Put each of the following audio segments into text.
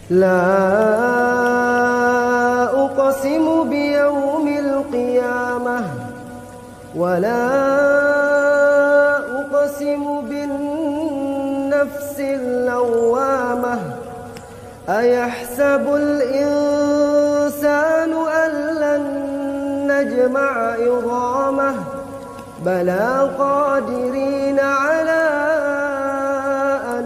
لا أقسم بيوم القيامة ولا أقسم بالنفس اللوامة أيحسب الإنسان أن لن نجمع عظامه بلى قادرين على أن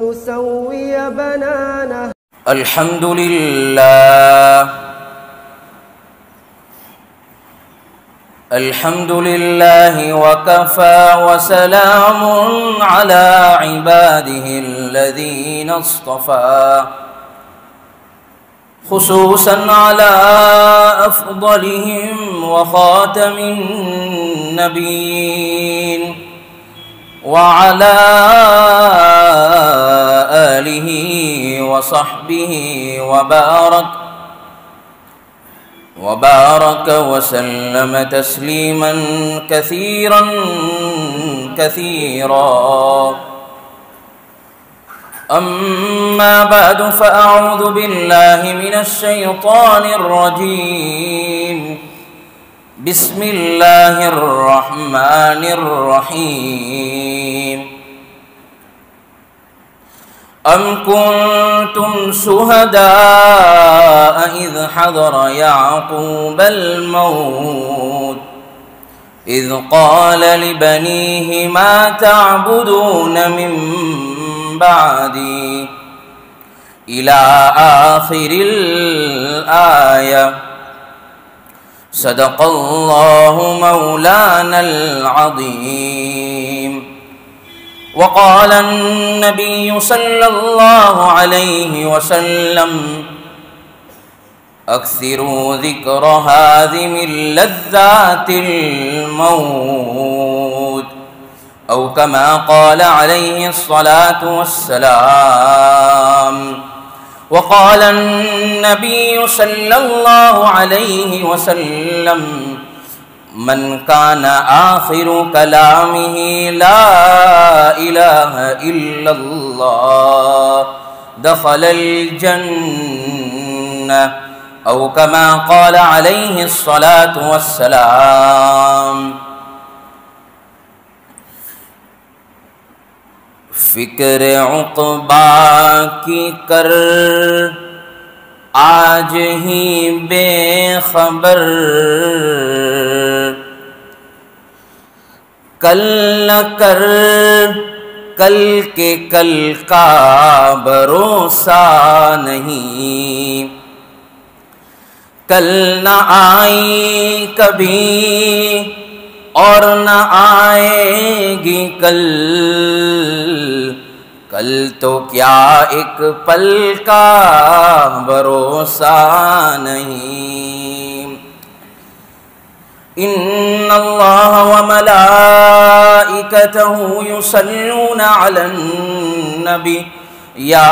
نسوي بنانه. الحمد لله الحمد لله وكفى وسلام على عباده الذين اصطفى خصوصا على أفضلهم وخاتم النبيين وعلى آله وصحبه وبارك وسلم تسليما كثيرا أما بعد فأعوذ بالله من الشيطان الرجيم. بسم الله الرحمن الرحيم. أم كنتم شهداء إذ حضر يعقوب الموت إذ قال لبنيه ما تعبدون من بعدي إلى آخر الآية. صدق الله مولانا العظيم. وقال النبي صلى الله عليه وسلم أكثروا ذكر هاذم اللذات الموت أو كما قال عليه الصلاة والسلام. وقال النبي صلى الله عليه وسلم من كان آخر كلامه لا إله إلا الله دخل الجنة أو كما قال عليه الصلاة والسلام. فکر عقبیٰ کی کر آج ہی بے خبر کل نہ کر کل کے کل کا بھروسہ نہیں کل نہ آئی کبھی اور نہ آئے گی کل کل تو کیا ایک پل کا بھروسہ نہیں. ان اللہ وملائکتہ یصلون علی النبی یا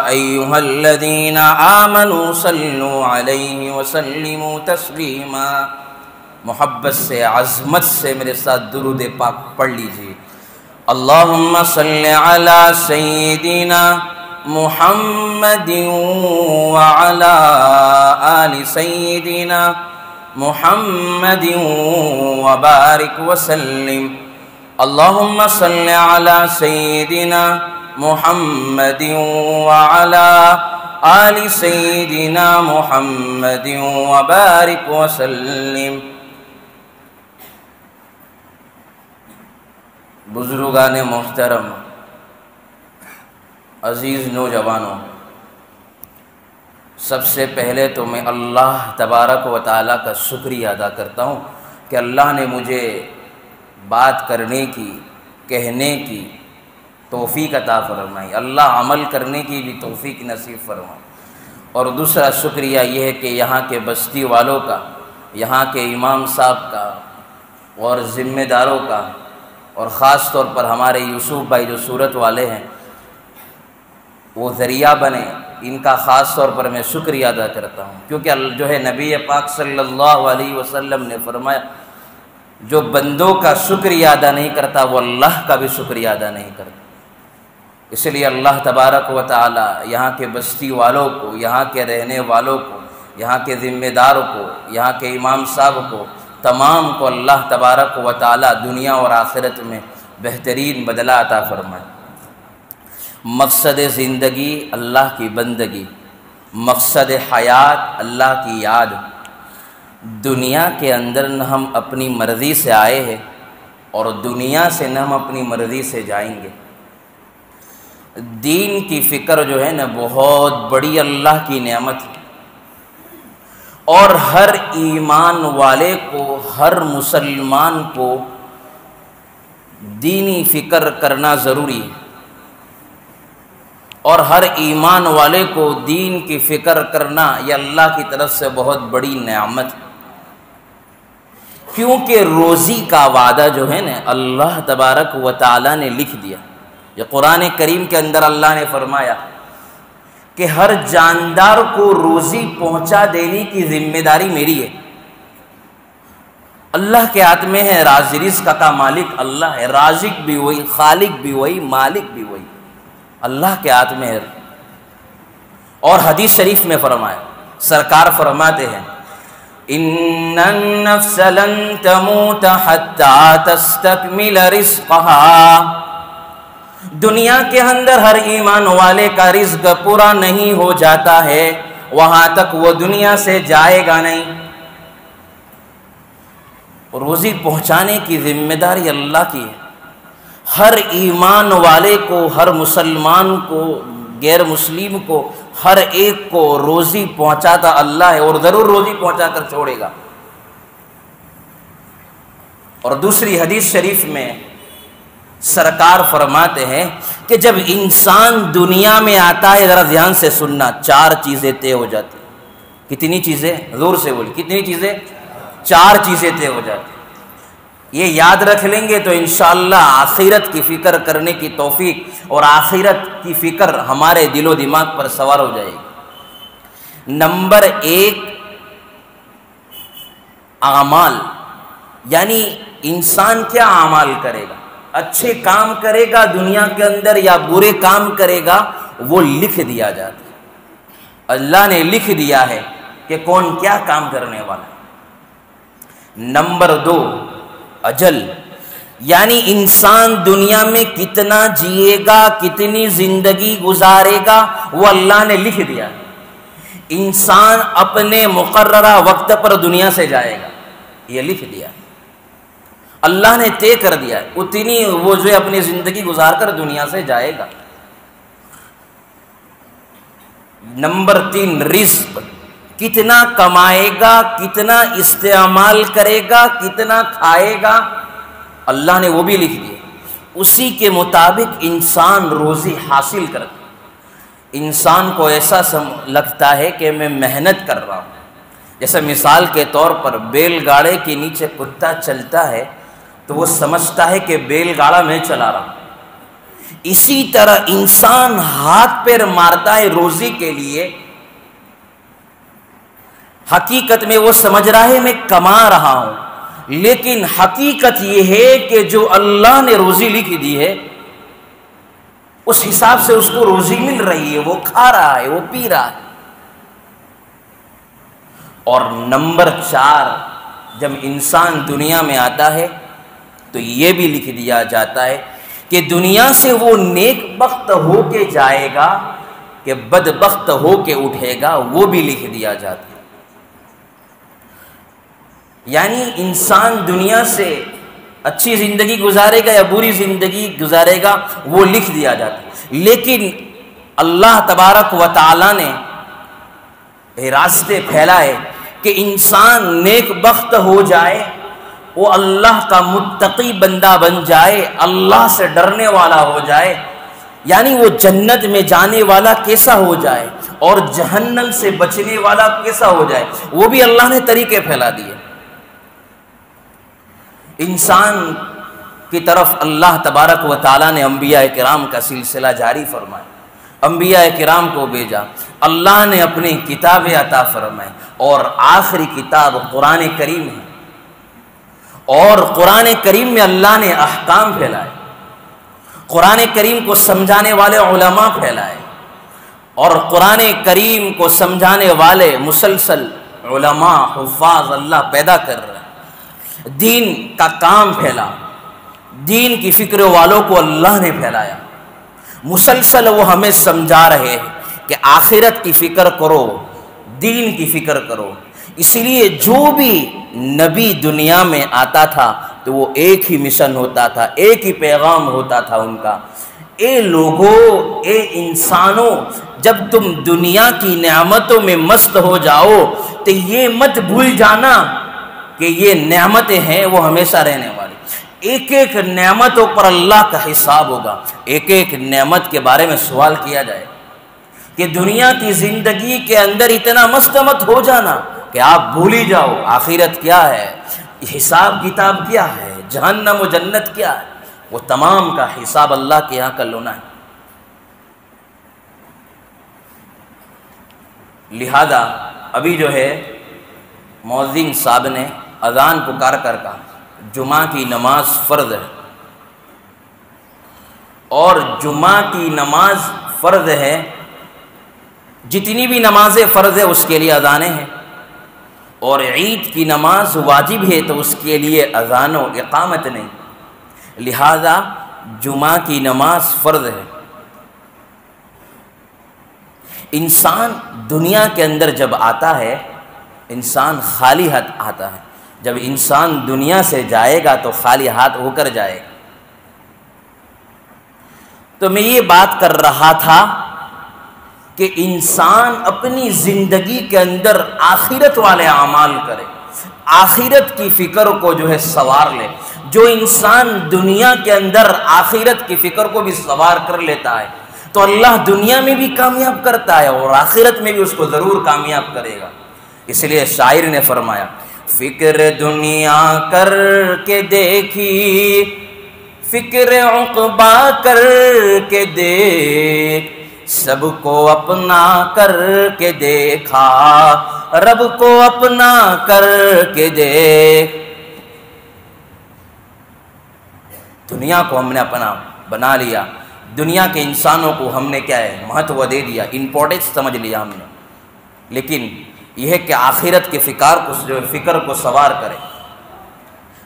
ایہا الذین آمنوا صلوا علیہ وسلموا تسلیما. محبت سے عظمت سے میرے ساتھ درود پاک پڑھ لیجیے. اللہم صلی علی سیدنا محمد وعلی آل سیدنا محمد وبارک وسلم. اللہم صلی علی سیدنا محمد وعلی آل سیدنا محمد وبارک وسلم. بزرگان محترم، عزیز نوجوانوں، سب سے پہلے تو میں اللہ تبارک و تعالیٰ کا شکریہ ادا کرتا ہوں کہ اللہ نے مجھے بات کرنے کی، کہنے کی توفیق عطا فرمائی. اللہ عمل کرنے کی بھی توفیق نصیب فرمائے. اور دوسرا شکریہ یہ ہے کہ یہاں کے بستی والوں کا، یہاں کے امام صاحب کا اور ذمہ داروں کا، اور خاص طور پر ہمارے یوسف بھائی جو صورت والے ہیں وہ ذریعہ بنے، ان کا خاص طور پر میں شکریہ ادا کرتا ہوں. کیونکہ جو ہے نبی پاک صلی اللہ علیہ وسلم نے فرمایا جو بندوں کا شکریہ ادا نہیں کرتا وہ اللہ کا بھی شکریہ ادا نہیں کرتا. اس لیے اللہ تبارک و تعالی یہاں کے بستی والوں کو، یہاں کے رہنے والوں کو، یہاں کے ذمہ داروں کو، یہاں کے امام صاحب کو، تمام کو اللہ تبارک و تعالی دنیا اور آخرت میں بہترین بدلہ عطا فرمائے۔ مقصد زندگی اللہ کی بندگی، مقصد حیات اللہ کی یاد۔ دنیا کے اندر نہ ہم اپنی مرضی سے آئے ہیں اور دنیا سے نہ ہم اپنی مرضی سے جائیں گے۔ دین کی فکر جو ہے نا بہت بڑی اللہ کی نعمت ہے، اور ہر ایمان والے کو، ہر مسلمان کو دینی فکر کرنا ضروری ہے، اور ہر ایمان والے کو دین کی فکر کرنا یہ اللہ کی طرف سے بہت بڑی نعمت ہے، کیونکہ روزی کا وعدہ جو ہے نا اللہ تبارک و تعالی نے لکھ دیا۔ یہ قرآن کریم کے اندر اللہ نے فرمایا کہ ہر جاندار کو روزی پہنچا دینے کی ذمہ داری میری ہے۔ اللہ کے ہاتھ میں ہے، رزق کا مالک اللہ ہے، رازق بھی وہی، خالق بھی وہی، مالک بھی وہی، اللہ کے ہاتھ میں ہے۔ اور حدیث شریف میں فرمایا، سرکار فرماتے ہیں ان النفس لن تموت حتى تستكمل رزقها، دنیا کے اندر ہر ایمان والے کا رزق پورا نہیں ہو جاتا ہے وہاں تک وہ دنیا سے جائے گا نہیں۔ روزی پہنچانے کی ذمہ داری اللہ کی ہے، ہر ایمان والے کو، ہر مسلمان کو، غیر مسلم کو، ہر ایک کو روزی پہنچاتا اللہ ہے، اور ضرور روزی پہنچا کر چھوڑے گا۔ اور دوسری حدیث شریف میں سرکار فرماتے ہیں کہ جب انسان دنیا میں آتا ہے، ذرا دھیان سے سننا، 4 چیزیں طے ہو جاتی ہیں۔ کتنی چیزیں؟ زور سے بولی، کتنی چیزیں؟ 4 چیزیں طے ہو جاتی ہیں۔ یہ یاد رکھ لیں گے تو انشاءاللہ آخرت کی فکر کرنے کی توفیق اور آخرت کی فکر ہمارے دل و دماغ پر سوار ہو جائے گی۔ نمبر 1 اعمال، یعنی انسان کیا اعمال کرے گا، اچھے کام کرے گا دنیا کے اندر یا برے کام کرے گا، وہ لکھ دیا جاتا ہے۔ اللہ نے لکھ دیا ہے کہ کون کیا کام کرنے والا ہے۔ نمبر 2 اجل، یعنی انسان دنیا میں کتنا جیے گا، کتنی زندگی گزارے گا، وہ اللہ نے لکھ دیا ہے۔ انسان اپنے مقررہ وقت پر دنیا سے جائے گا، یہ لکھ دیا ہے، اللہ نے طے کر دیا ہے، اتنی وہ جو اپنی زندگی گزار کر دنیا سے جائے گا۔ نمبر 3 رزق، کتنا کمائے گا، کتنا استعمال کرے گا، کتنا کھائے گا، اللہ نے وہ بھی لکھ دیا۔ اسی کے مطابق انسان روزی حاصل کرتا ہے۔ انسان کو ایسا لگتا ہے کہ میں محنت کر رہا ہوں، جیسے مثال کے طور پر بیل گاڑے کے نیچے کتا چلتا ہے تو وہ سمجھتا ہے کہ بیل گاڑا میں چلا رہا ہوں۔ اسی طرح انسان ہاتھ پیر مارتا ہے روزی کے لیے، حقیقت میں وہ سمجھ رہا ہے میں کما رہا ہوں، لیکن حقیقت یہ ہے کہ جو اللہ نے روزی لکھ دی ہے اس حساب سے اس کو روزی مل رہی ہے، وہ کھا رہا ہے، وہ پی رہا ہے۔ اور نمبر 4 جب انسان دنیا میں آتا ہے تو یہ بھی لکھ دیا جاتا ہے کہ دنیا سے وہ نیک بخت ہو کے جائے گا کہ بدبخت ہو کے اٹھے گا، وہ بھی لکھ دیا جاتا ہے۔ یعنی انسان دنیا سے اچھی زندگی گزارے گا یا بری زندگی گزارے گا، وہ لکھ دیا جاتا ہے۔ لیکن اللہ تبارک و تعالی نے راستے پھیلائے کہ انسان نیک بخت ہو جائے، وہ اللہ کا متقی بندہ بن جائے، اللہ سے ڈرنے والا ہو جائے، یعنی وہ جنت میں جانے والا کیسا ہو جائے اور جہنم سے بچنے والا کیسا ہو جائے، وہ بھی اللہ نے طریقے پھیلا دیے۔ انسان کی طرف اللہ تبارک و تعالیٰ نے انبیاء کرام کا سلسلہ جاری فرمایا، انبیاء کرام کو بھیجا، اللہ نے اپنی کتابیں عطا فرمائے، اور آخری کتاب قرآن کریم ہے، اور قرآن کریم میں اللہ نے احکام پھیلائے۔ قرآن کریم کو سمجھانے والے علماء پھیلائے، اور قرآن کریم کو سمجھانے والے مسلسل علماء حفاظ اللہ پیدا کر رہے ہیں۔ دین کا کام پھیلا، دین کی فکر والوں کو اللہ نے پھیلایا، مسلسل وہ ہمیں سمجھا رہے ہیں کہ آخرت کی فکر کرو، دین کی فکر کرو۔ اسی لیے جو بھی نبی دنیا میں آتا تھا تو وہ ایک ہی مشن ہوتا تھا، ایک ہی پیغام ہوتا تھا ان کا، اے لوگو، اے انسانوں، جب تم دنیا کی نعمتوں میں مست ہو جاؤ تو یہ مت بھول جانا کہ یہ نعمتیں ہیں وہ ہمیشہ رہنے والی، ایک ایک نعمتوں پر اللہ کا حساب ہوگا، ایک ایک نعمت کے بارے میں سوال کیا جائے کہ دنیا کی زندگی کے اندر اتنا مست مت ہو جانا کہ آپ بھول ہی جاؤ آخرت کیا ہے، حساب کتاب کیا ہے، جہنم و جنت کیا ہے، وہ تمام کا حساب اللہ کے یہاں کر لینا ہے۔ لہذا ابھی جو ہے مؤذن صاحب نے اذان پکار کر کہا جمعہ کی نماز فرض ہے، اور جمعہ کی نماز فرض ہے، جتنی بھی نمازیں فرض ہے اس کے لیے اذانیں ہیں، اور عید کی نماز واجب ہے تو اس کے لیے اذان و اقامت نہیں، لہذا جمعہ کی نماز فرض ہے۔ انسان دنیا کے اندر جب آتا ہے انسان خالی ہاتھ آتا ہے، جب انسان دنیا سے جائے گا تو خالی ہاتھ ہو کر جائے گا۔ تو میں یہ بات کر رہا تھا کہ انسان اپنی زندگی کے اندر آخرت والے اعمال کرے، آخرت کی فکر کو جو ہے سوار لے۔ جو انسان دنیا کے اندر آخرت کی فکر کو بھی سوار کر لیتا ہے تو اللہ دنیا میں بھی کامیاب کرتا ہے اور آخرت میں بھی اس کو ضرور کامیاب کرے گا۔ اس لیے شاعر نے فرمایا فکر دنیا کر کے دیکھی، فکر عقبا کر کے دیکھ، سب کو اپنا کر کے دیکھا، رب کو اپنا کر کے دیکھ۔ دنیا کو ہم نے اپنا بنا لیا، دنیا کے انسانوں کو ہم نے کیا ہے مہتو دے دیا، امپورٹنس سمجھ لیا ہم نے، لیکن یہ ہے کہ آخرت کے فکر کو سوار کرے۔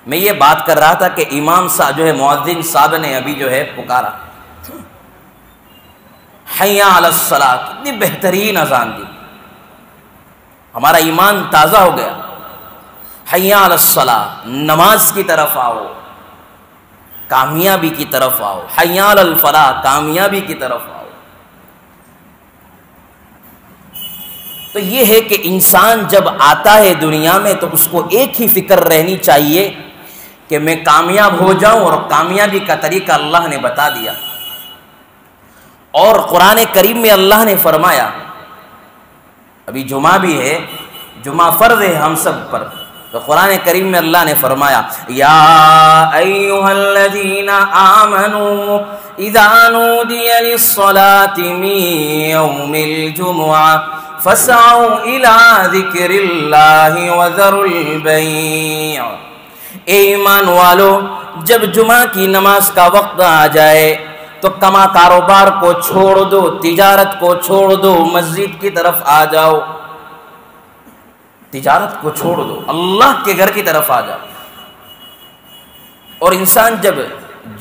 میں یہ بات کر رہا تھا کہ امام صاحب جو ہے مؤذن صاحب نے ابھی جو ہے پکارا حی علی الصلاۃ، کتنی بہترین اذان دی، ہمارا ایمان تازہ ہو گیا۔ حی علی الصلاۃ، نماز کی طرف آؤ، کامیابی کی طرف آؤ، حی علی الفلاح، کامیابی کی طرف آؤ۔ تو یہ ہے کہ انسان جب آتا ہے دنیا میں تو اس کو ایک ہی فکر رہنی چاہیے کہ میں کامیاب ہو جاؤں، اور کامیابی کا طریقہ اللہ نے بتا دیا، اور قرآن کریم میں اللہ نے فرمایا، ابھی جمعہ بھی ہے، جمعہ فرض ہے ہم سب پر، تو قرآن کریم میں اللہ نے فرمایا یا ایھا الذین آمنوا اذا نودی للصلاۃ من یوم الجمعہ فاسعوا الی ذکر اللہ وذروا البیع۔ اے ایمان والو، جب جمعہ کی نماز کا وقت آ جائے تو کاروبار کو چھوڑ دو، تجارت کو چھوڑ دو، مسجد کی طرف آ جاؤ، تجارت کو چھوڑ دو، اللہ کے گھر کی طرف آ جاؤ۔ اور انسان جب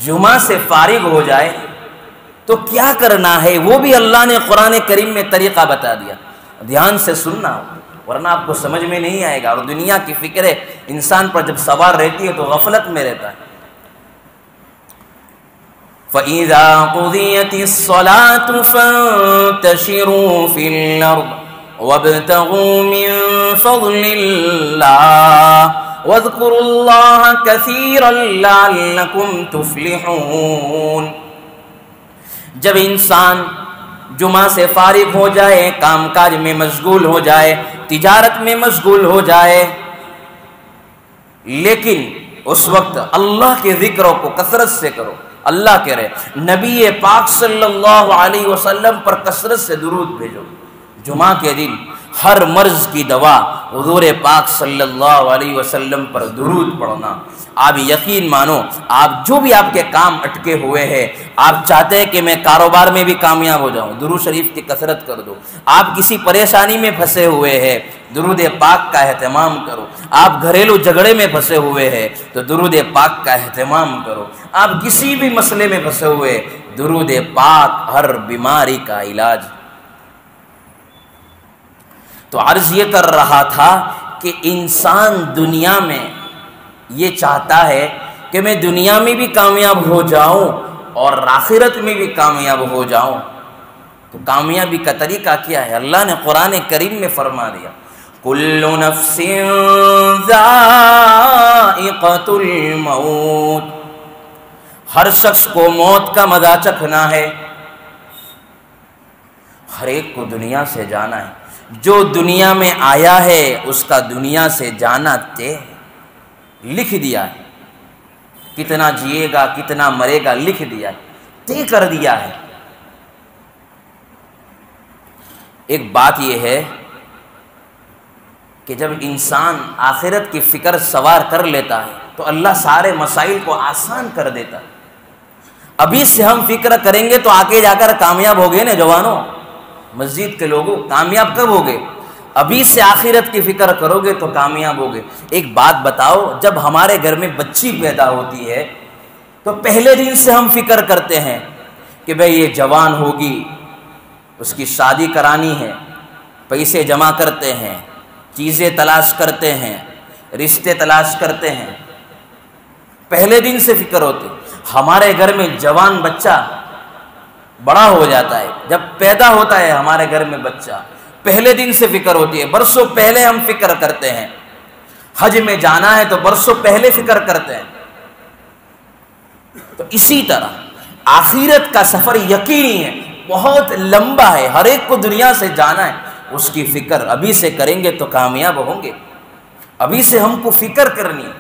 جمعہ سے فارغ ہو جائے تو کیا کرنا ہے وہ بھی اللہ نے قرآن کریم میں طریقہ بتا دیا، دھیان سے سننا ورنہ آپ کو سمجھ میں نہیں آئے گا، اور دنیا کی فکریں انسان پر جب سوار رہتی ہے تو غفلت میں رہتا ہے۔ فَإِذَا قُضِيَتِ الصَّلَاةُ فَانتَشِرُوا فِي الْأَرْضِ وَابْتَغُوا مِن فَضْلِ اللَّهِ وَاذْكُرُوا اللَّهَ كَثِيرًا لَعَلَّكُمْ تُفْلِحُونَ۔ جب انسان جمعہ سے فارغ ہو جائے، کام کاج میں مشغول ہو جائے، تجارت میں مشغول ہو جائے، لیکن اس وقت اللہ کے ذکروں کو کثرت سے کرو۔ اللہ کہہ رہے نبی پاک صلی اللہ علیہ وسلم پر کثرت سے درود بھیجو۔ جمعہ کے دن ہر مرض کی دوا حضور پاک صلی اللہ علیہ وسلم پر درود پڑھنا۔ آپ یقین مانو، آپ جو بھی آپ کے کام اٹکے ہوئے ہیں، آپ چاہتے ہیں کہ میں کاروبار میں بھی کامیاب ہو جاؤں، درود شریف کی کثرت کر دو۔ آپ کسی پریشانی میں پھنسے ہوئے ہیں، درود پاک کا اہتمام کرو۔ آپ گھریلو جھگڑے میں پھنسے ہوئے ہیں تو درود پاک کا اہتمام کرو۔ آپ کسی بھی مسئلے میں پھنسے ہوئے، درود پاک ہر بیماری کا علاج۔ تو عرض یہ کر رہا تھا کہ انسان دنیا میں یہ چاہتا ہے کہ میں دنیا میں بھی کامیاب ہو جاؤں اور آخرت میں بھی کامیاب ہو جاؤں۔ تو کامیابی کا طریقہ کیا ہے؟ اللہ نے قرآن کریم میں فرما دیا، کل نفس ذائقۃ الموت، ہر شخص کو موت کا مزہ چکھنا ہے۔ ہر ایک کو دنیا سے جانا ہے، جو دنیا میں آیا ہے اس کا دنیا سے جانا طے ہے، لکھ دیا ہے، کتنا جیے گا کتنا مرے گا لکھ دیا ہے، طے کر دیا ہے۔ ایک بات یہ ہے کہ جب انسان آخرت کی فکر سوار کر لیتا ہے تو اللہ سارے مسائل کو آسان کر دیتا ہے۔ ابھی سے ہم فکر کریں گے تو آگے جا کر کامیاب ہوگے نا جوانوں، مسجد کے لوگوں، کامیاب کب ہوگے؟ ابھی سے آخرت کی فکر کرو گے تو کامیاب ہوگے۔ ایک بات بتاؤ، جب ہمارے گھر میں بچی پیدا ہوتی ہے تو پہلے دن سے ہم فکر کرتے ہیں کہ بھئی یہ جوان ہوگی، اس کی شادی کرانی ہے، پیسے جمع کرتے ہیں، چیزیں تلاش کرتے ہیں، رشتے تلاش کرتے ہیں، پہلے دن سے فکر ہوتی۔ ہمارے گھر میں جوان بچہ بڑا ہو جاتا ہے، جب پیدا ہوتا ہے ہمارے گھر میں بچہ، پہلے دن سے فکر ہوتی ہے، برسوں پہلے ہم فکر کرتے ہیں۔ حج میں جانا ہے تو برسوں پہلے فکر کرتے ہیں۔ تو اسی طرح آخرت کا سفر یقینی ہے، بہت لمبا ہے، ہر ایک کو دنیا سے جانا ہے، اس کی فکر ابھی سے کریں گے تو کامیاب ہوں گے۔ ابھی سے ہم کو فکر کرنی ہے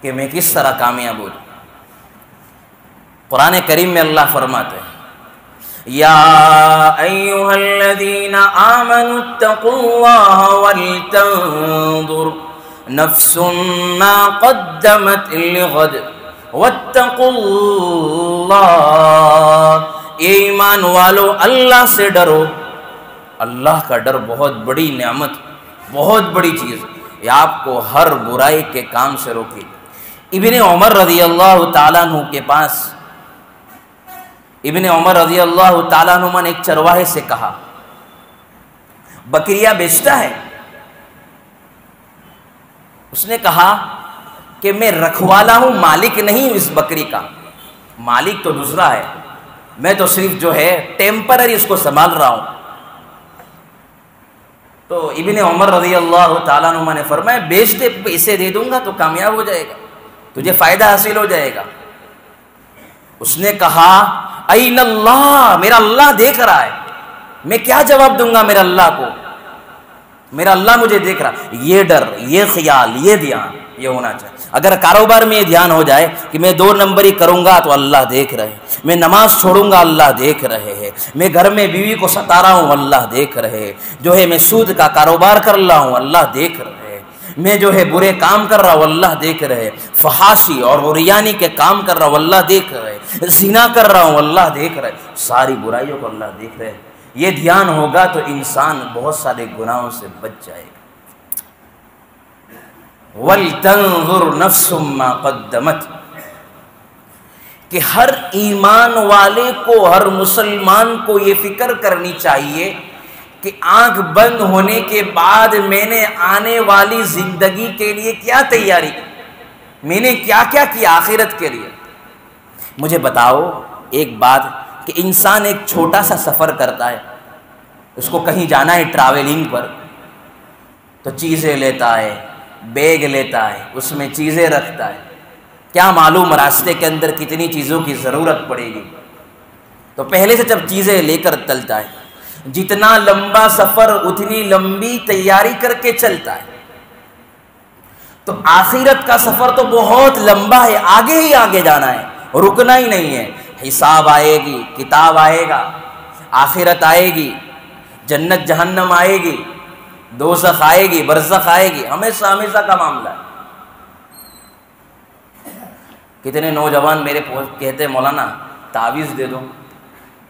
کہ میں کس طرح کامیاب ہو جاؤں۔ قرآن کریم میں اللہ فرماتے ہیں، یا ایھا الذین آمنوا اتقوا اللہ ولتنظر نفس ما قدمت لغد واتقوا اللہ، اے ایمان والو اللہ سے ڈرو۔ اللہ کا ڈر بہت بڑی نعمت، بہت بڑی چیز، یہ آپ کو ہر برائی کے کام سے روکے۔ ابن عمر رضی اللہ تعالیٰ عنہ کے پاس ابن عمر رضی اللہ تعالیٰ عنہ نے ایک چرواہے سے کہا، بکریاں بیچتا ہے؟ اس نے کہا کہ میں رکھوالا ہوں، مالک نہیں ہوں اس بکری کا، مالک تو دوسرا ہے، میں تو صرف جو ہے ٹیمپرری اس کو سنبھال رہا ہوں۔ تو ابن عمر رضی اللہ تعالیٰ عنہ نے فرمایا، بیچ دے، پیسے دے دوں گا تو کامیاب ہو جائے گا، تجھے فائدہ حاصل ہو جائے گا۔ اس نے کہا، این اللہ، میرا اللہ دیکھ رہا ہے، میں کیا جواب دوں گا میرا اللہ کو، میرا اللہ مجھے دیکھ رہا ہے۔ یہ ڈر، یہ خیال، یہ دھیان یہ ہونا چاہیے۔ اگر کاروبار میں یہ دھیان ہو جائے کہ میں 2 نمبری کروں گا تو اللہ دیکھ رہے ہیں، میں نماز چھوڑوں گا اللہ دیکھ رہے ہیں، میں گھر میں بیوی کو ستا رہا ہوں اللہ دیکھ رہے ہیں، جو ہے میں سود کا کاروبار کر رہا ہوں اللہ دیکھ رہے ہیں، میں جو ہے برے کام کر رہا ہوں اللہ دیکھ رہے ہیں، فحاشی اور عریانی کے کام کر رہا ہوں اللہ دیکھ رہے ہیں، زنا کر رہا ہوں اللہ دیکھ رہے ہیں، ساری برائیوں کو اللہ دیکھ رہے ہیں۔ یہ دھیان ہوگا تو انسان بہت سارے گناہوں سے بچ جائے گا۔ وَلْتَنْظُرْ نَفْسٌ مَّا قَدَّمَتْ، کہ ہر ایمان والے کو، ہر مسلمان کو یہ فکر کرنی چاہیے کہ آنکھ بند ہونے کے بعد میں نے آنے والی زندگی کے لیے کیا تیاری کی، میں نے کیا کیا کیا آخرت کے لیے۔ مجھے بتاؤ ایک بات کہ انسان ایک چھوٹا سا سفر کرتا ہے، اس کو کہیں جانا ہے ٹریولنگ پر، تو چیزیں لیتا ہے، بیگ لیتا ہے، اس میں چیزیں رکھتا ہے، کیا معلوم راستے کے اندر کتنی چیزوں کی ضرورت پڑے گی، تو پہلے سے جب چیزیں لے کر چلتا ہے، جتنا لمبا سفر اتنی لمبی تیاری کر کے چلتا ہے۔ تو آخرت کا سفر تو بہت لمبا ہے، آگے ہی آگے جانا ہے، رکنا ہی نہیں ہے۔ حساب آئے گی، کتاب آئے گا، آخرت آئے گی، جنت جہنم آئے گی، دوزخ آئے گی، برزخ آئے گی، ہمیشہ ہمیشہ کا معاملہ ہے۔ کتنے نوجوان میرے کہتے ہیں مولانا تعویذ دے دو۔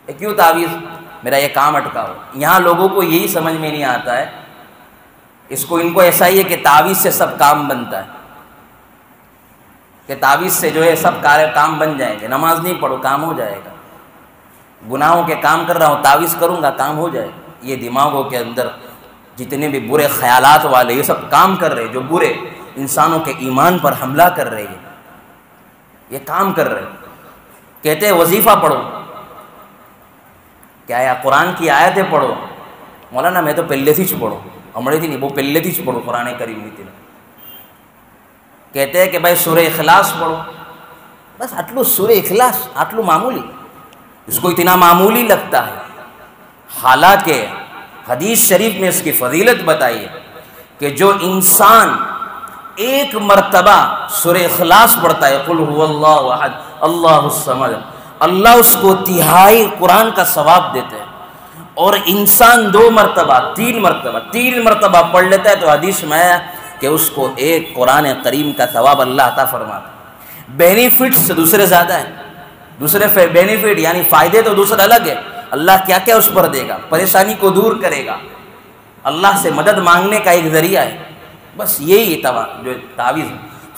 کیوں تعویذ؟ میرا یہ کام اٹکا ہو۔ یہاں لوگوں کو یہی سمجھ میں نہیں آتا ہے، ان کو ایسا ہی ہے کہ تعویذ سے سب کام بنتا ہے، کہ تعویذ سے جو ہے سب کام بن جائیں گے، نماز نہیں پڑھو کام ہو جائے گا، گناہوں کے کام کر رہا ہوں تعویذ کروں گا کام ہو جائے گا۔ یہ دماغوں کے اندر جتنے بھی برے خیالات والے یہ سب کام کر رہے، جو برے انسانوں کے ایمان پر حملہ کر رہے ہیں، یہ کام کر رہے۔ کہتے ہیں وظیفہ پڑھو، کیا ہے قرآن کی آیتیں پڑھو۔ مولانا میں تو پہلے تھی پڑھو، ہمڑے تھی نہیں، وہ پہلے تھی پڑھو قرآن کریم میں تھی۔ کہتے ہیں کہ بھائی سورہ اخلاص پڑھو، بس آٹلو سورہ اخلاص آٹلو معمولی، اس کو اتنا معمولی لگتا ہے، حالانکہ حدیث شریف میں اس کی فضیلت بتائی ہے کہ جو انسان ایک مرتبہ سورہ اخلاص پڑھتا ہے، قل هو اللہ احد اللہ الصمد، اللہ اس کو تہائی قرآن کا ثواب دیتے ہیں۔ اور انسان 2 مرتبہ 3 مرتبہ پڑھ لیتا ہے تو حدیث میں ہے کہ اس کو ایک قرآن کریم کا ثواب اللہ عطا فرماتا ہے۔ بینیفٹس دوسرے زیادہ ہیں، دوسرے بینیفٹ یعنی فائدے تو دوسرے الگ ہے، اللہ کیا کیا اس پر دے گا، پریشانی کو دور کرے گا، اللہ سے مدد مانگنے کا ایک ذریعہ ہے۔ بس یہی جو تعویذ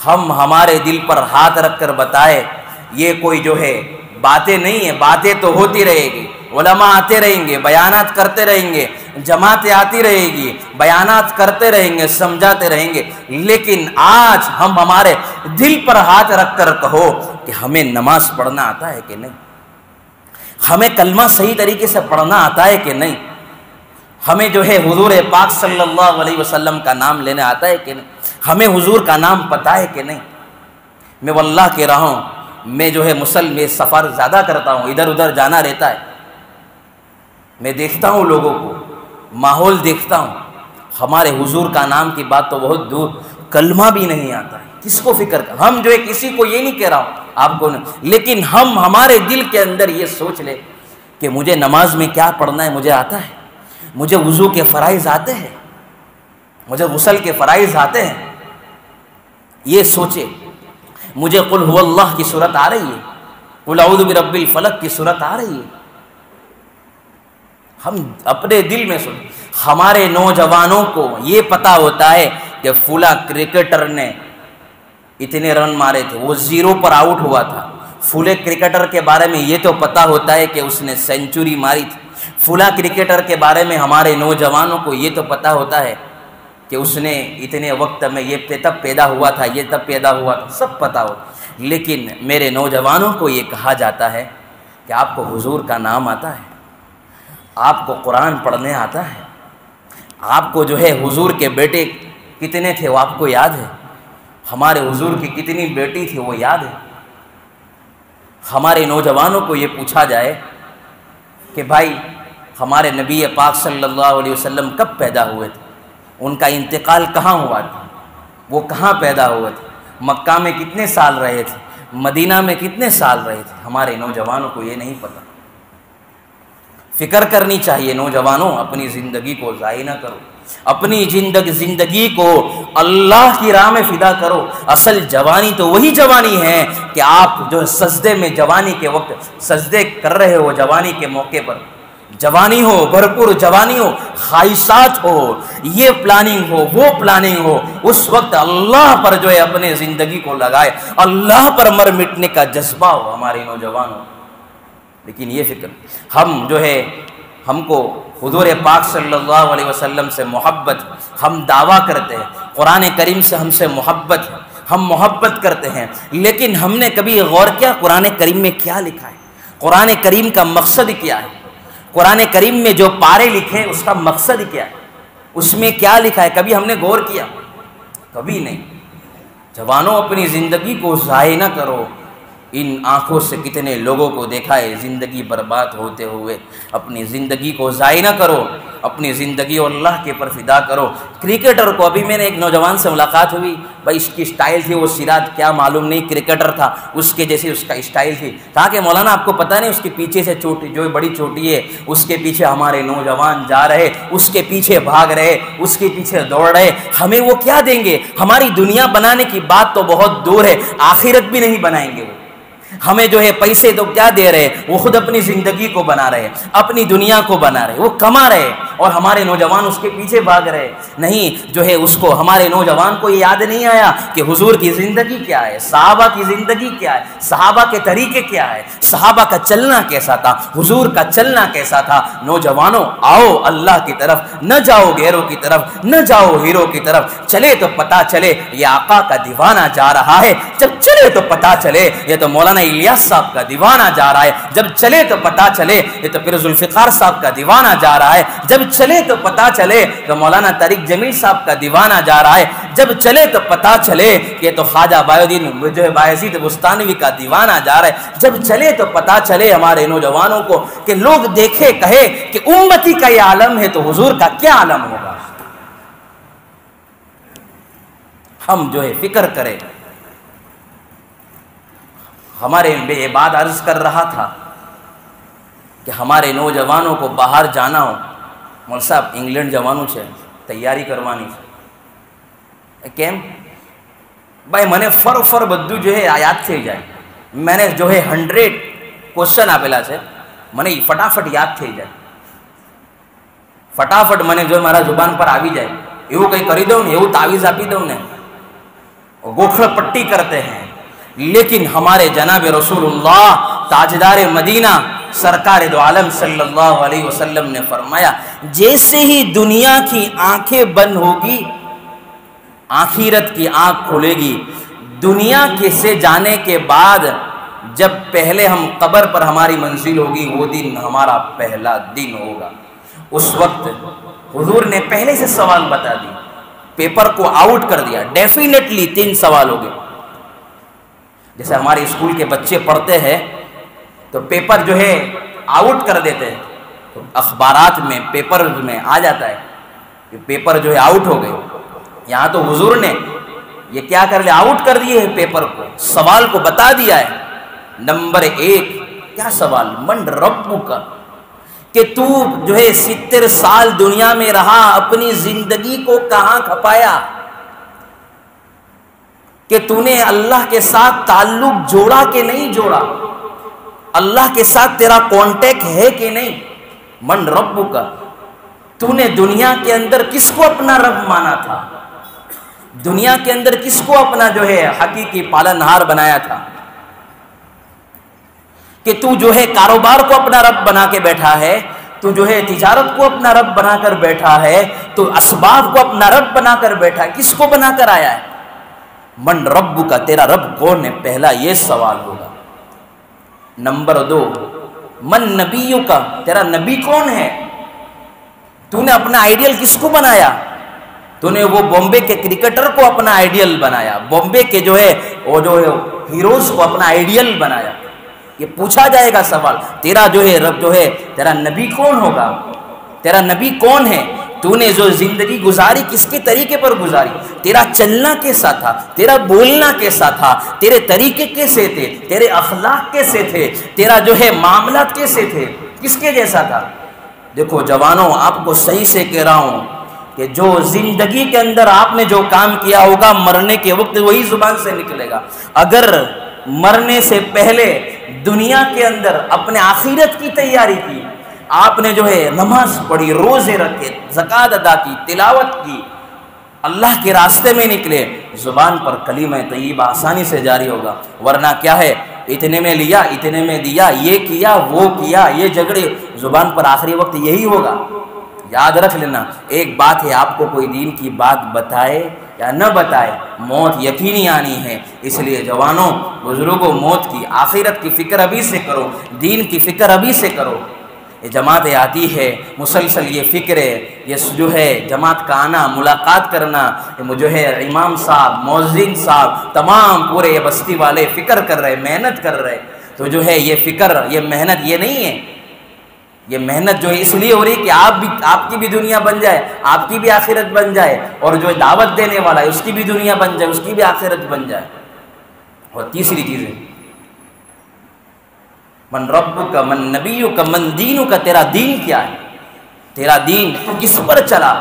ہم ہمارے دل پر ہاتھ رکھ کر بتائے، یہ کوئی جو ہے باتیں نہیں ہیں، باتیں تو ہوتی رہے گی، علماء آتے رہیں گے، بیانات کرتے رہیں گے، جماعتیں آتی رہے گی، بیانات کرتے رہیں گے، سمجھاتے رہیں گے، لیکن آج ہم ہمارے دل پر ہاتھ رکھ کر کہو کہ ہمیں نماز پڑھنا آتا ہے کہ نہیں، ہمیں کلمہ صحیح طریقے سے پڑھنا آتا ہے کہ نہیں، ہمیں جو ہے حضور پاک صلی اللہ علیہ وسلم کا نام لینے آتا ہے کہ نہیں، ہمیں حضور کا نام پتہ ہے کہ نہیں۔ میں واللہ کہہ رہا ہوں، میں جو ہے میں سفر زیادہ کرتا ہوں، ادھر ادھر جانا رہتا ہے، میں دیکھتا ہوں لوگوں کو، ماحول دیکھتا ہوں، ہمارے حضور کا نام کی بات تو بہت دور، کلمہ بھی نہیں آتا ہے، کس کو فکر کر، ہم جو ہے کسی کو یہ نہیں کہہ رہا ہوں آپ کو نہیں، لیکن ہم ہمارے دل کے اندر یہ سوچ لے کہ مجھے نماز میں کیا پڑھنا ہے مجھے آتا ہے، مجھے وضو کے فرائض آتے ہیں، مجھے غسل کے فرائض آتے ہیں، یہ سوچے، مجھے قل هو اللہ کی سورت آ رہی ہے، قل اعوذ برب الفلق کی سورت آ رہی ہے، ہم اپنے دل میں سن۔ ہمارے نوجوانوں کو یہ پتا ہوتا ہے کہ فلاں کرکٹر نے اتنے رن مارے تھے، وہ 0 پر آؤٹ ہوا تھا، فلاں کرکٹر کے بارے میں یہ تو پتا ہوتا ہے کہ اس نے سینچری ماری تھی، فلاں کرکٹر کے بارے میں ہمارے نوجوانوں کو یہ تو پتا ہوتا ہے کہ اس نے اتنے وقت میں یہ تب پیدا ہوا تھا، یہ تب پیدا ہوا تھا، سب پتا ہوتا، لیکن میرے نوجوانوں کو یہ کہا جاتا ہے کہ آپ کو حضور کا نام آتا ہے، آپ کو قرآن پڑھنے آتا ہے، آپ کو جو ہے حضور کے بیٹے کتنے تھے وہ آپ کو یاد ہے، ہمارے حضور کی کتنی بیٹی تھی وہ یاد ہے۔ ہمارے نوجوانوں کو یہ پوچھا جائے کہ بھائی ہمارے نبی پاک صلی اللہ علیہ وسلم کب پیدا ہوئے تھے، ان کا انتقال کہاں ہوا تھا، وہ کہاں پیدا ہوئے تھے، مکہ میں کتنے سال رہے تھے، مدینہ میں کتنے سال رہے تھے، ہمارے نوجوانوں کو یہ نہیں پتہ۔ فکر کرنی چاہیے نوجوانوں، اپنی زندگی کو ضائع نہ کرو، اپنی زندگی کو اللہ کی راہ میں فدا کرو۔ اصل جوانی تو وہی جوانی ہے کہ آپ جو سجدے میں جوانی کے وقت سجدے کر رہے ہو، جوانی کے موقع پر جوانی ہو، بھرپور جوانی ہو، خواہشات ہو، یہ پلاننگ ہو، وہ پلاننگ ہو، اس وقت اللہ پر جو ہے اپنے زندگی کو لگائے، اللہ پر مر مٹنے کا جذبہ ہو ہمارے نوجوانوں۔ لیکن یہ فکر ہم جو ہے، ہم کو حضور پاک صلی اللہ علیہ وسلم سے محبت، ہم دعویٰ کرتے ہیں قرآن کریم سے ہم سے محبت ہے، ہم محبت کرتے ہیں، لیکن ہم نے کبھی غور کیا قرآن کریم میں کیا لکھا ہے، قرآن کریم کا مقصد کیا ہے، قرآن کریم میں جو پارے لکھے اس کا مقصد کیا ہے، اس میں کیا لکھا ہے، کبھی ہم نے غور کیا؟ کبھی نہیں۔ جوانوں اپنی زندگی کو ضائع نہ کرو، ان آنکھوں سے کتنے لوگوں کو دیکھا ہے زندگی برباد ہوتے ہوئے، اپنی زندگی کو ضائع نہ کرو۔ اپنی زندگی اور اللہ کے پر فدا کرو۔ کرکٹر کو ابھی میں نے ایک نوجوان سے ملاقات ہوئی، بھائی اس کی اسٹائل تھی، وہ سراج کیا معلوم نہیں کرکٹر تھا، اس کے جیسی اس کا اسٹائل تھی۔ کہا کہ مولانا آپ کو پتہ نہیں اس کے پیچھے سے چوٹی جو بڑی چوٹی ہے اس کے پیچھے ہمارے نوجوان جا رہے، اس کے پیچھے بھاگ رہے، اس کے پیچھے دوڑ رہے، ہمیں وہ کیا دیں گے؟ ہماری دنیا بنانے کی بات تو بہت دور ہے، آخرت بھی نہیں بنائیں گے وہ۔ ہمیں جو ہے پیسے تو کیا دے رہے، وہ خود اپنی زندگی کو بنا رہے، اپنی دنیا کو بنا رہے، وہ کما رہے، اور ہمارے نوجوان اس کے پیچھے بھاگ رہے۔ نہیں جو ہے اس کو، ہمارے نوجوان کو یہ یاد نہیں آیا کہ حضور کی زندگی کیا ہے، صحابہ کی زندگی کیا ہے، صحابہ کے طریقے کیا ہے، صحابہ کا چلنا کیسا تھا، حضور کا چلنا کیسا تھا۔ نوجوانوں آؤ اللہ کی طرف، نہ جاؤ غیروں کی طرف، نہ جاؤ ہیرو کی طرف، چلے تو پتہ چلے یہ آقا کا دیوانہ جا رہا ہے، جب چلے تو پتہ چلے یہ تو مولانا الیاس صاحب کا دیوانہ جا رہا ہے، جب چلے تو پتہ چلے یہ تو پھر ذوالفقار صاحب کا دیوانہ جا رہا ہے، جب چلے تو پتہ چلے کہ مولانا طارق جمیل صاحب کا دیوانہ جا رہا ہے، جب چلے تو پتہ چلے کہ تو خواجہ بایودین جو ہے بایزید بستانوی کا دیوانہ جا رہا ہے، جب چلے تو پتہ چلے ہمارے نوجوانوں کو کہ لوگ دیکھے کہے کہ امتی کا یہ عالم ہے تو حضور کا کیا عالم ہوگا۔ ہم جو ہے فکر کریں۔ ہمارے یہ بات عرض کر رہا تھا کہ ہمارے نوجوانوں کو باہر جانا ہو، مول صاحب انگلینڈ جوانوں سے تیاری کروانی ہے کیم بھائی میں نے فر بدو جو ہے یاد تھے جائے، میں نے جو ہے 100 کوشچن آپیلا سے میں نے فٹافٹ یاد تھے جائے، فٹافٹ میں نے جو ہمارا زبان پر آوی جائے، یہ کئی کری دوں یہ تعویذ آپ دوں نے گوکھڑ پٹی کرتے ہیں۔ لیکن ہمارے جناب رسول اللہ تاجدار مدینہ سرکار دو عالم صلی اللہ علیہ وسلم نے فرمایا جیسے ہی دنیا کی آنکھیں بند ہوگی آخرت کی آنکھ کھلے گی۔ دنیا کے سے جانے کے بعد جب پہلے ہم قبر پر ہماری منزل ہوگی وہ دن ہمارا پہلا دن ہوگا۔ اس وقت حضور نے پہلے سے سوال بتا دی، پیپر کو آؤٹ کر دیا، ڈیفینیٹلی 3 سوال ہو گئے۔ جیسے ہمارے اسکول کے بچے پڑھتے ہیں تو پیپر جو ہے آؤٹ کر دیتے ہیں، تو اخبارات میں پیپر میں آ جاتا ہے کہ پیپر جو ہے آؤٹ ہو گئے۔ یہاں تو حضور نے یہ کیا کر لیا، آؤٹ کر دیے ہیں پیپر کو، سوال کو بتا دیا ہے۔ نمبر 1 کیا سوال، من ربک، کہ تو جو ہے 70 سال دنیا میں رہا، اپنی زندگی کو کہاں کھپایا، کہ تو نے اللہ کے ساتھ تعلق جوڑا کہ نہیں جوڑا، اللہ کے ساتھ تیرا کانٹیکٹ ہے کہ نہیں۔ من ربک، تو نے دنیا کے اندر کس کو اپنا رب مانا تھا، دنیا کے اندر کس کو اپنا جو ہے حقیقی پالنہار بنایا تھا، کہ تو جو ہے کاروبار کو اپنا رب بنا کے بیٹھا ہے، تو جو ہے تجارت کو اپنا رب بنا کر بیٹھا ہے، تو اسباب کو اپنا رب بنا کر بیٹھا ہے، کس کو بنا کر آیا ہے۔ من رب کا، تیرا رب کون ہے، پہلا یہ سوال ہوگا۔ نمبر 2 من نبیوں کا، تیرا نبی کون ہے، تو نے اپنا آئیڈیل کس کو بنایا، تو نے وہ بامبے کے کرکٹر کو اپنا آئیڈیل بنایا، بامبے کے جو ہے وہ جو ہے ہیروز کو اپنا آئیڈیل بنایا۔ یہ پوچھا جائے گا سوال، تیرا جو ہے رب جو ہے تیرا نبی کون ہوگا، تیرا نبی کون ہے، تو نے جو زندگی گزاری کس کے طریقے پر گزاری، تیرا چلنا کیسا تھا، تیرا بولنا کیسا تھا، تیرے طریقے کیسے تھے، تیرے اخلاق کیسے تھے، تیرا جو ہے معاملات کیسے تھے، کس کے جیسا تھا۔ دیکھو جوانوں آپ کو صحیح سے کہہ رہا ہوں کہ جو زندگی کے اندر آپ نے جو کام کیا ہوگا مرنے کے وقت وہی زبان سے نکلے گا۔ اگر مرنے سے پہلے دنیا کے اندر اپنے آخرت کی تیاری کی، آپ نے جو ہے نماز پڑھی، روزے رکھے، زکوٰۃ ادا کی، تلاوت کی، اللہ کے راستے میں نکلے، زبان پر کلمہ طیبہ آسانی سے جاری ہوگا۔ ورنہ کیا ہے، اتنے میں لیا، اتنے میں دیا، یہ کیا، وہ کیا، یہ جھگڑے، زبان پر آخری وقت یہی ہوگا۔ یاد رکھ لینا، ایک بات ہے آپ کو کوئی دین کی بات بتائے یا نہ بتائے، موت یقینی آنی ہے۔ اس لیے جوانوں، بزرگوں، موت کی، آخرت کی فکر ابھی سے کرو، دین کی فکر ابھی سے کرو۔ یہ جماعت آتی ہے مسلسل، یہ فکر ہے، یہ جو ہے جماعت کا آنا، ملاقات کرنا، جو ہے امام صاحب، مؤذن صاحب، تمام پورے یہ بستی والے فکر کر رہے، محنت کر رہے، تو جو ہے یہ فکر، یہ محنت یہ نہیں ہے، یہ محنت جو ہے اس لیے ہو رہی ہے کہ آپ کی بھی دنیا بن جائے، آپ کی بھی آخرت بن جائے، اور جو دعوت دینے والا ہے اس کی بھی دنیا بن جائے، اس کی بھی آخرت بن جائے۔ اور تیسری چیز ہے من ربک من نبیک من دینک، تیرا دین کیا ہے، تیرا دین تو کس پر چلا،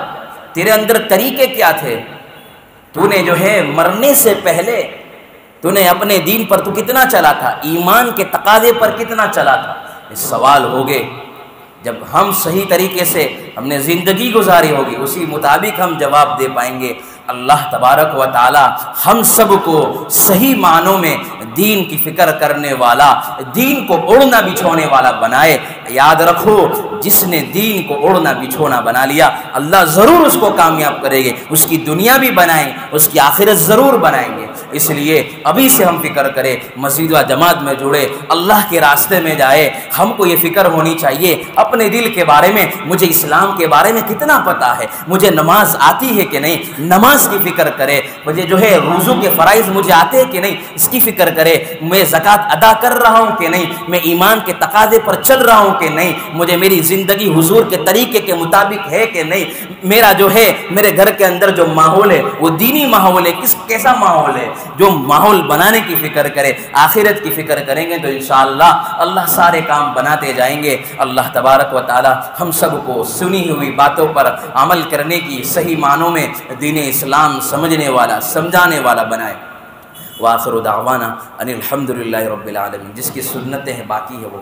تیرے اندر طریقے کیا تھے، تو نے جو ہے مرنے سے پہلے تو نے اپنے دین پر تو کتنا چلا تھا، ایمان کے تقاضے پر کتنا چلا تھا۔ یہ سوال ہوگے جب ہم صحیح طریقے سے ہم نے زندگی گزاری ہوگی، اسی مطابق ہم جواب دے پائیں گے۔ اللہ تبارک و تعالی ہم سب کو صحیح معنوں میں دین کی فکر کرنے والا، دین کو اوڑھنا بچھونے والا بنائے۔ یاد رکھو جس نے دین کو اوڑھنا بچھونا بنا لیا اللہ ضرور اس کو کامیاب کرے گے، اس کی دنیا بھی بنائیں، اس کی آخرت ضرور بنائیں گے۔ اس لیے ابھی سے ہم فکر کریں، مسجد و جماعت میں جڑے، اللہ کے راستے میں جائے۔ ہم کو یہ فکر ہونی چاہیے اپنے دل کے بارے میں، مجھے اسلام کے بارے میں کتنا پتہ ہے، مجھے نماز آتی ہے کہ نہیں، نماز کی فکر کرے، مجھے جو ہے روزوں کے فرائض مجھے آتے ہیں کہ نہیں اس کی فکر کرے، میں زکوٰۃ ادا کر رہا ہوں کہ نہیں، میں ایمان کے تقاضے پر چل رہا ہوں کہ نہیں، مجھے میری زندگی حضور کے طریقے کے مطابق ہے کہ نہیں، میرا جو ہے میرے گھر کے اندر جو ماحول ہے وہ دینی ماحول ہے، کیسا ماحول ہے۔ جو ماحول بنانے کی فکر کرے، آخرت کی فکر کریں گے تو انشاءاللہ اللہ سارے کام بناتے جائیں گے۔ اللہ تبارک و تعالی ہم سب کو سنی ہوئی باتوں پر عمل کرنے کی صحیح معنوں میں دین اسلام سمجھنے والا، سمجھانے والا بنائے۔ وآخر دعوانا ان الحمدللہ رب العالمین۔ جس کی سنتیں ہیں باقی ہے وہ